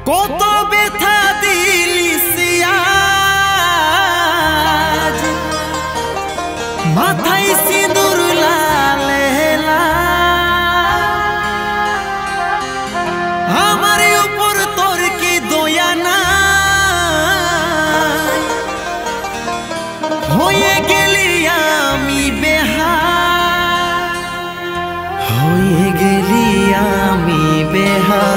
কত ব্যথা দিলি আজ মাথায় সিঁদুর লালে আমার উপর তোর কি দয়া না হয়ে গেলি আমি বেহাল হয়ে গেলি আমি বেহাল।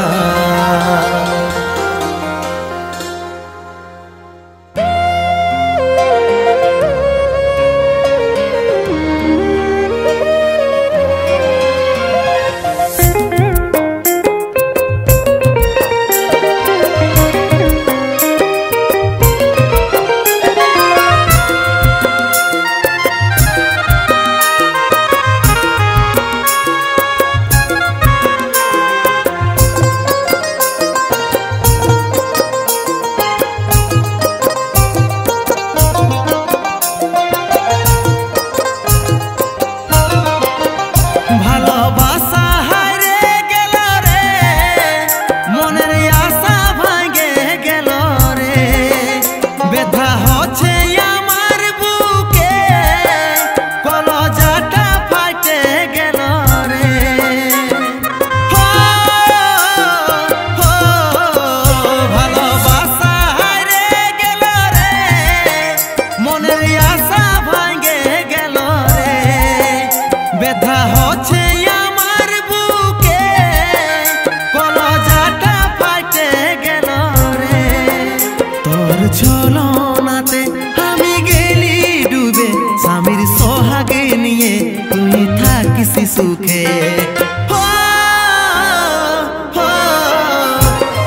ছলনাতে আমি গেলি ডুবে স্বামীর সোহাগে নিয়ে তুই থাকিস সুখে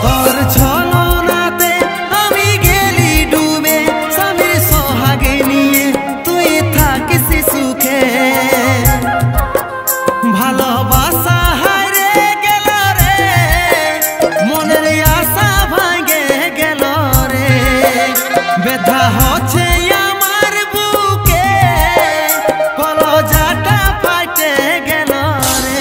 তোর ছলনাতে আমি গেলি ডুবে স্বামীর সোহাগে নিয়ে তুই থাকিস সুখে ভালোবাসা হারে গেল রে মনের আশা ভাঙে গেল রে ব্যথা হচ্ছে আমার বুকে কলজাটা ফাটে গেল রে।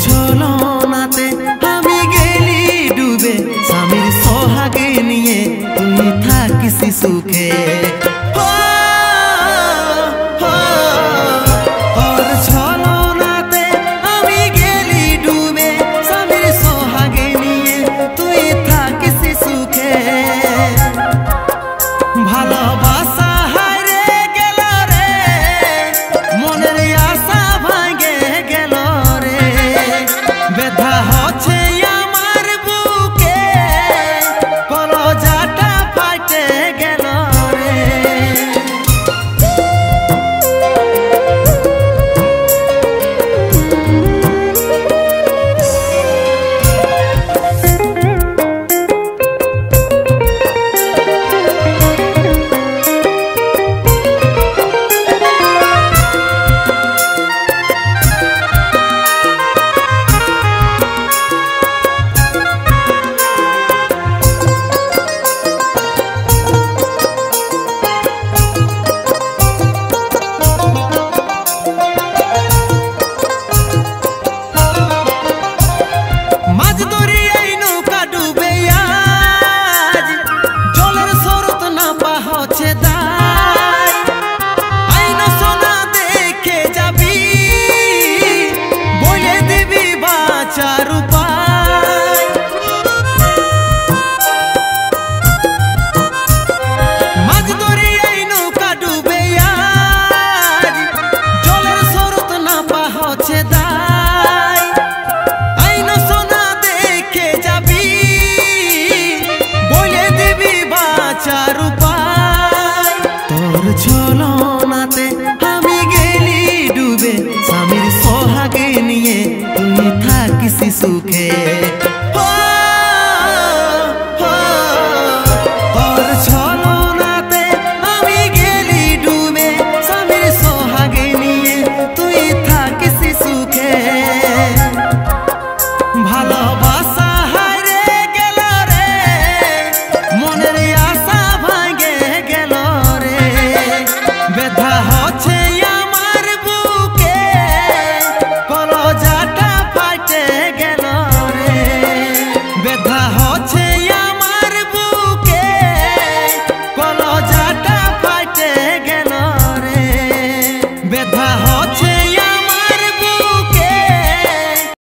ছলনাতে আমি গেলি ডুবে স্বামীর সোহাগে নিয়ে তুই থাকিস সুখে তোর ছলনাতে আমি গেলি ডুবে স্বামীর সোহাগে নিয়ে তুই থাকিস সুখে ভালোবাসা হারে গেল রে মনের আশা ভাঙে গেল রে ব্যথা হচ্ছে আমার বুকে কলজাটা ফাটে গেল রে। মাঝ দরিয়ায় নৌকা ডুবে আজ জলের স্রোত না পাহছে দায় আইন সোনা দেখে যাবি বলে দিবি বাঁচার উপায় মাঝ দরিয়ায় নৌকা ডুবে আজ জলের স্রোত না পাহছে দায় আইন সোনা দেখে যাবি বলে দিবি বাঁচার উপায় তোর ছলনাতে আমি গেলি ডুবে স্বামীর সোহাগে নিয়ে তুই থাকিস সুখে